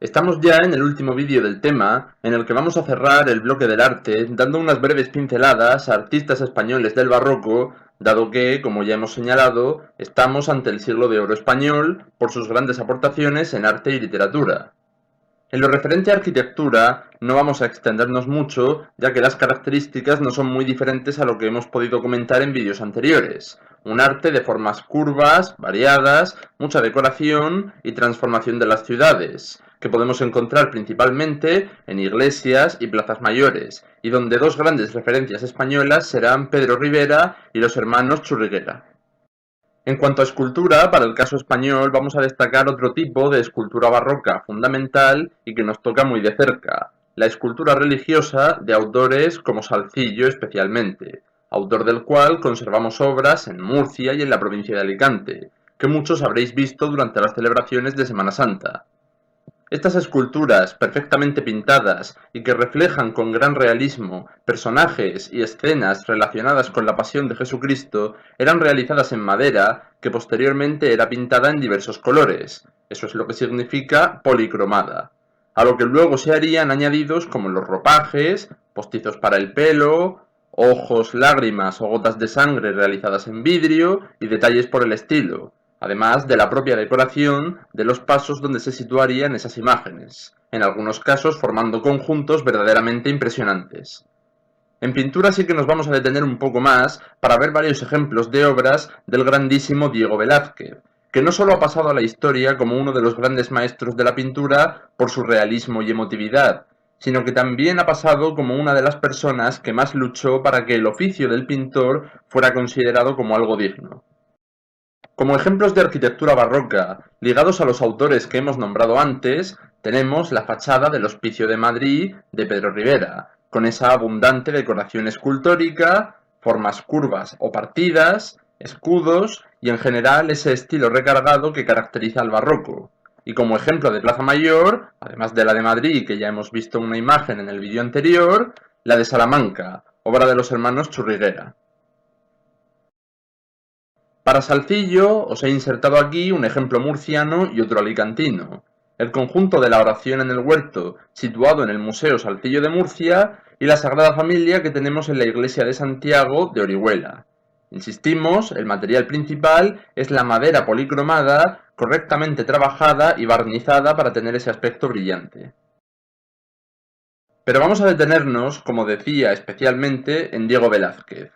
Estamos ya en el último vídeo del tema, en el que vamos a cerrar el bloque del arte, dando unas breves pinceladas a artistas españoles del barroco, dado que, como ya hemos señalado, estamos ante el siglo de oro español por sus grandes aportaciones en arte y literatura. En lo referente a arquitectura, no vamos a extendernos mucho, ya que las características no son muy diferentes a lo que hemos podido comentar en vídeos anteriores. Un arte de formas curvas, variadas, mucha decoración y transformación de las ciudades, que podemos encontrar principalmente en iglesias y plazas mayores, y donde dos grandes referencias españolas serán Pedro Rivera y los hermanos Churriguera. En cuanto a escultura, para el caso español vamos a destacar otro tipo de escultura barroca fundamental y que nos toca muy de cerca, la escultura religiosa de autores como Salzillo especialmente, autor del cual conservamos obras en Murcia y en la provincia de Alicante, que muchos habréis visto durante las celebraciones de Semana Santa. Estas esculturas, perfectamente pintadas y que reflejan con gran realismo personajes y escenas relacionadas con la pasión de Jesucristo, eran realizadas en madera que posteriormente era pintada en diversos colores, eso es lo que significa policromada, a lo que luego se harían añadidos como los ropajes, postizos para el pelo, ojos, lágrimas o gotas de sangre realizadas en vidrio y detalles por el estilo, además de la propia decoración de los pasos donde se situarían esas imágenes, en algunos casos formando conjuntos verdaderamente impresionantes. En pintura sí que nos vamos a detener un poco más para ver varios ejemplos de obras del grandísimo Diego Velázquez, que no solo ha pasado a la historia como uno de los grandes maestros de la pintura por su realismo y emotividad, sino que también ha pasado como una de las personas que más luchó para que el oficio del pintor fuera considerado como algo digno. Como ejemplos de arquitectura barroca ligados a los autores que hemos nombrado antes, tenemos la fachada del Hospicio de Madrid de Pedro Rivera, con esa abundante decoración escultórica, formas curvas o partidas, escudos y en general ese estilo recargado que caracteriza al barroco. Y como ejemplo de Plaza Mayor, además de la de Madrid que ya hemos visto una imagen en el vídeo anterior, la de Salamanca, obra de los hermanos Churriguera. Para Salzillo os he insertado aquí un ejemplo murciano y otro alicantino. El conjunto de la oración en el huerto, situado en el Museo Salzillo de Murcia, y la Sagrada Familia que tenemos en la iglesia de Santiago de Orihuela. Insistimos, el material principal es la madera policromada, correctamente trabajada y barnizada para tener ese aspecto brillante. Pero vamos a detenernos, como decía, especialmente en Diego Velázquez.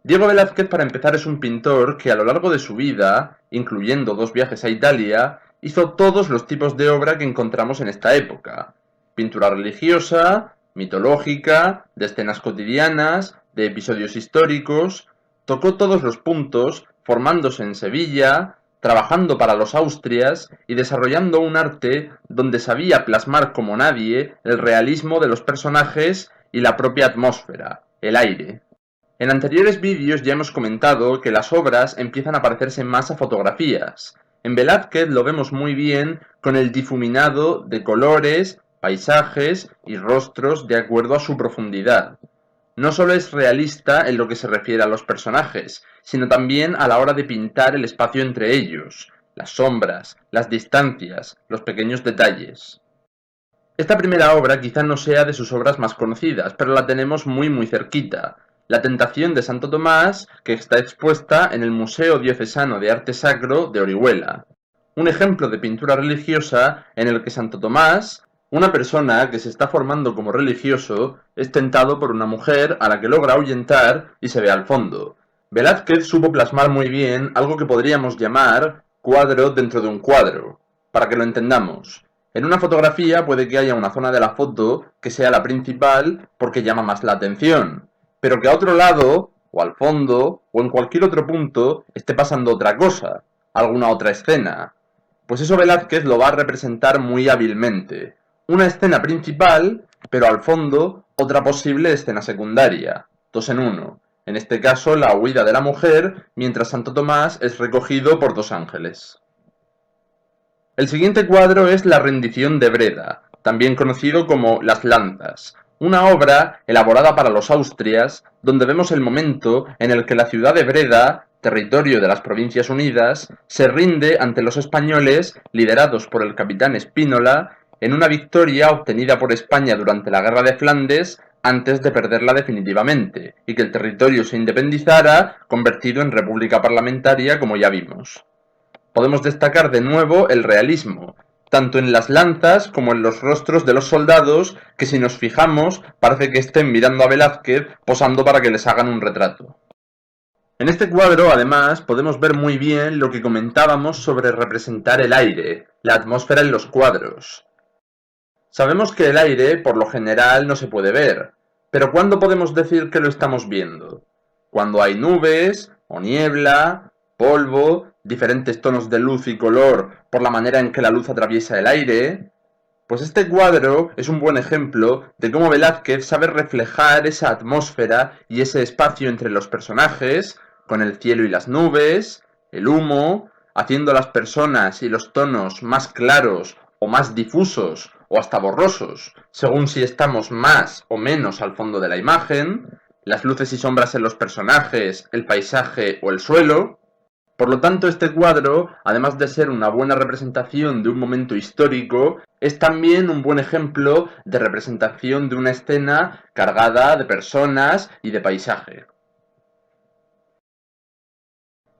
Diego Velázquez, para empezar, es un pintor que a lo largo de su vida, incluyendo dos viajes a Italia, hizo todos los tipos de obra que encontramos en esta época. Pintura religiosa, mitológica, de escenas cotidianas, de episodios históricos, tocó todos los puntos, formándose en Sevilla, trabajando para los Austrias y desarrollando un arte donde sabía plasmar como nadie el realismo de los personajes y la propia atmósfera, el aire. En anteriores vídeos ya hemos comentado que las obras empiezan a parecerse más a fotografías. En Velázquez lo vemos muy bien con el difuminado de colores, paisajes y rostros de acuerdo a su profundidad. No solo es realista en lo que se refiere a los personajes, sino también a la hora de pintar el espacio entre ellos, las sombras, las distancias, los pequeños detalles. Esta primera obra quizá no sea de sus obras más conocidas, pero la tenemos muy cerquita. La Tentación de Santo Tomás, que está expuesta en el Museo Diocesano de Arte Sacro de Orihuela. Un ejemplo de pintura religiosa en el que Santo Tomás, una persona que se está formando como religioso, es tentado por una mujer a la que logra ahuyentar y se ve al fondo. Velázquez supo plasmar muy bien algo que podríamos llamar cuadro dentro de un cuadro. Para que lo entendamos, en una fotografía puede que haya una zona de la foto que sea la principal porque llama más la atención, pero que a otro lado, o al fondo, o en cualquier otro punto, esté pasando otra cosa, alguna otra escena. Pues eso Velázquez lo va a representar muy hábilmente. Una escena principal, pero al fondo otra posible escena secundaria, dos en uno. En este caso, la huida de la mujer, mientras Santo Tomás es recogido por dos ángeles. El siguiente cuadro es La rendición de Breda, también conocido como Las Lanzas, una obra elaborada para los Austrias, donde vemos el momento en el que la ciudad de Breda territorio de las Provincias Unidas, se rinde ante los españoles liderados por el capitán Spínola en una victoria obtenida por España durante la Guerra de Flandes antes de perderla definitivamente, y que el territorio se independizara, convertido en república parlamentaria como ya vimos. Podemos destacar de nuevo el realismo, tanto en las lanzas como en los rostros de los soldados, que si nos fijamos parece que estén mirando a Velázquez posando para que les hagan un retrato. En este cuadro, además, podemos ver muy bien lo que comentábamos sobre representar el aire, la atmósfera en los cuadros. Sabemos que el aire, por lo general, no se puede ver, pero ¿cuándo podemos decir que lo estamos viendo? Cuando hay nubes, o niebla, polvo, diferentes tonos de luz y color por la manera en que la luz atraviesa el aire. Pues este cuadro es un buen ejemplo de cómo Velázquez sabe reflejar esa atmósfera y ese espacio entre los personajes, con el cielo y las nubes, el humo, haciendo las personas y los tonos más claros o más difusos o hasta borrosos, según si estamos más o menos al fondo de la imagen, las luces y sombras en los personajes, el paisaje o el suelo. Por lo tanto, este cuadro, además de ser una buena representación de un momento histórico, es también un buen ejemplo de representación de una escena cargada de personas y de paisaje.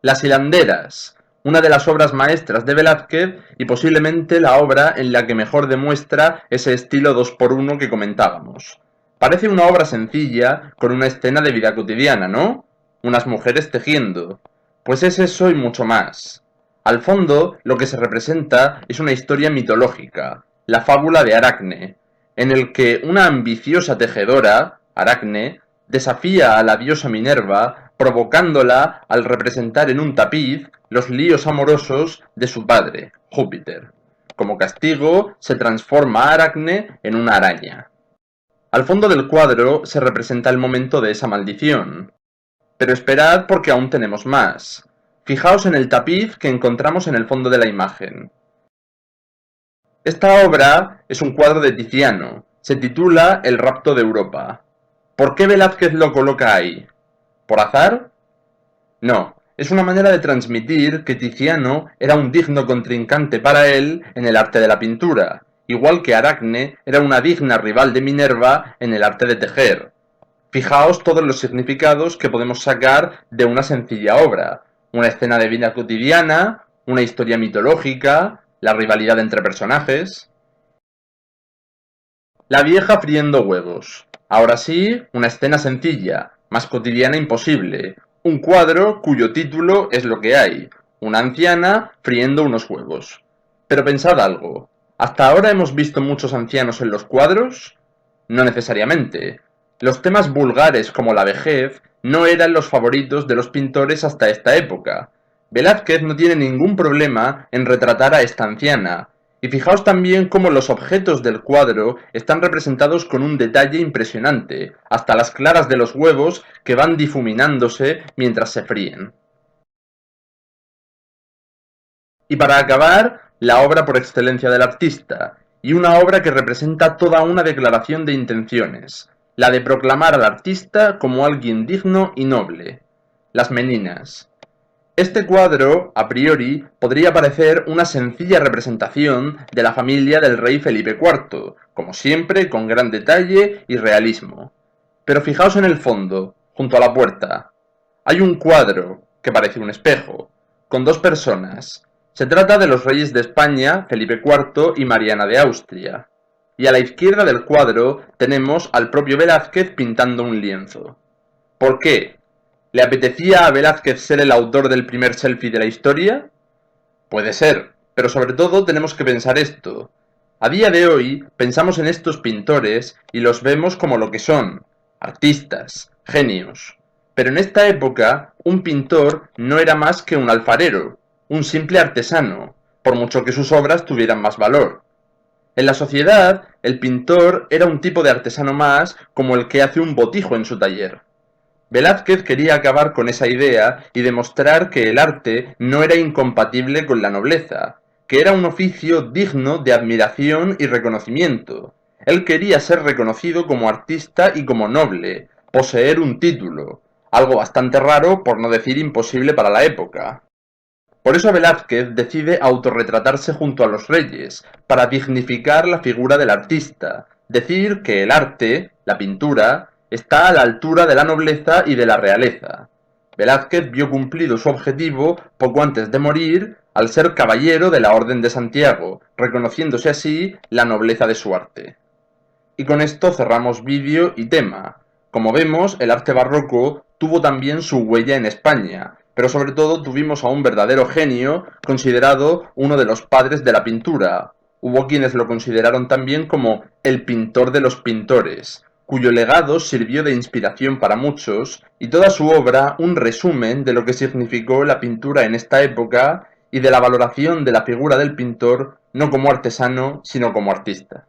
Las hilanderas, una de las obras maestras de Velázquez y posiblemente la obra en la que mejor demuestra ese estilo 2x1 que comentábamos. Parece una obra sencilla, con una escena de vida cotidiana, ¿no? Unas mujeres tejiendo. Pues es eso y mucho más. Al fondo, lo que se representa es una historia mitológica, la fábula de Aracne, en el que una ambiciosa tejedora, Aracne, desafía a la diosa Minerva, provocándola al representar en un tapiz los líos amorosos de su padre, Júpiter. Como castigo, se transforma Aracne en una araña. Al fondo del cuadro se representa el momento de esa maldición. Pero esperad porque aún tenemos más. Fijaos en el tapiz que encontramos en el fondo de la imagen. Esta obra es un cuadro de Tiziano. Se titula El rapto de Europa. ¿Por qué Velázquez lo coloca ahí? ¿Por azar? No, es una manera de transmitir que Tiziano era un digno contrincante para él en el arte de la pintura, igual que Aracne era una digna rival de Minerva en el arte de tejer. Fijaos todos los significados que podemos sacar de una sencilla obra, una escena de vida cotidiana, una historia mitológica, la rivalidad entre personajes. La vieja friendo huevos. Ahora sí, una escena sencilla, más cotidiana imposible, un cuadro cuyo título es lo que hay, una anciana friendo unos huevos. Pero pensad algo, ¿hasta ahora hemos visto muchos ancianos en los cuadros? No necesariamente. Los temas vulgares como la vejez no eran los favoritos de los pintores hasta esta época. Velázquez no tiene ningún problema en retratar a esta anciana, y fijaos también cómo los objetos del cuadro están representados con un detalle impresionante, hasta las claras de los huevos que van difuminándose mientras se fríen. Y para acabar, la obra por excelencia del artista, y una obra que representa toda una declaración de intenciones, la de proclamar al artista como alguien digno y noble. Las Meninas. Este cuadro, a priori, podría parecer una sencilla representación de la familia del rey Felipe IV, como siempre con gran detalle y realismo. Pero fijaos en el fondo, junto a la puerta. Hay un cuadro, que parece un espejo, con dos personas. Se trata de los reyes de España, Felipe IV y Mariana de Austria. Y a la izquierda del cuadro tenemos al propio Velázquez pintando un lienzo. ¿Por qué? ¿Le apetecía a Velázquez ser el autor del primer selfie de la historia? Puede ser, pero sobre todo tenemos que pensar esto. A día de hoy pensamos en estos pintores y los vemos como lo que son, artistas, genios. Pero en esta época, un pintor no era más que un alfarero, un simple artesano, por mucho que sus obras tuvieran más valor. En la sociedad, el pintor era un tipo de artesano más como el que hace un botijo en su taller. Velázquez quería acabar con esa idea y demostrar que el arte no era incompatible con la nobleza, que era un oficio digno de admiración y reconocimiento. Él quería ser reconocido como artista y como noble, poseer un título, algo bastante raro por no decir imposible para la época. Por eso Velázquez decide autorretratarse junto a los reyes, para dignificar la figura del artista, decir que el arte, la pintura, está a la altura de la nobleza y de la realeza. Velázquez vio cumplido su objetivo poco antes de morir al ser caballero de la Orden de Santiago, reconociéndose así la nobleza de su arte. Y con esto cerramos vídeo y tema. Como vemos, el arte barroco tuvo también su huella en España, pero sobre todo tuvimos a un verdadero genio, considerado uno de los padres de la pintura. Hubo quienes lo consideraron también como el pintor de los pintores, cuyo legado sirvió de inspiración para muchos, y toda su obra un resumen de lo que significó la pintura en esta época y de la valoración de la figura del pintor no como artesano, sino como artista.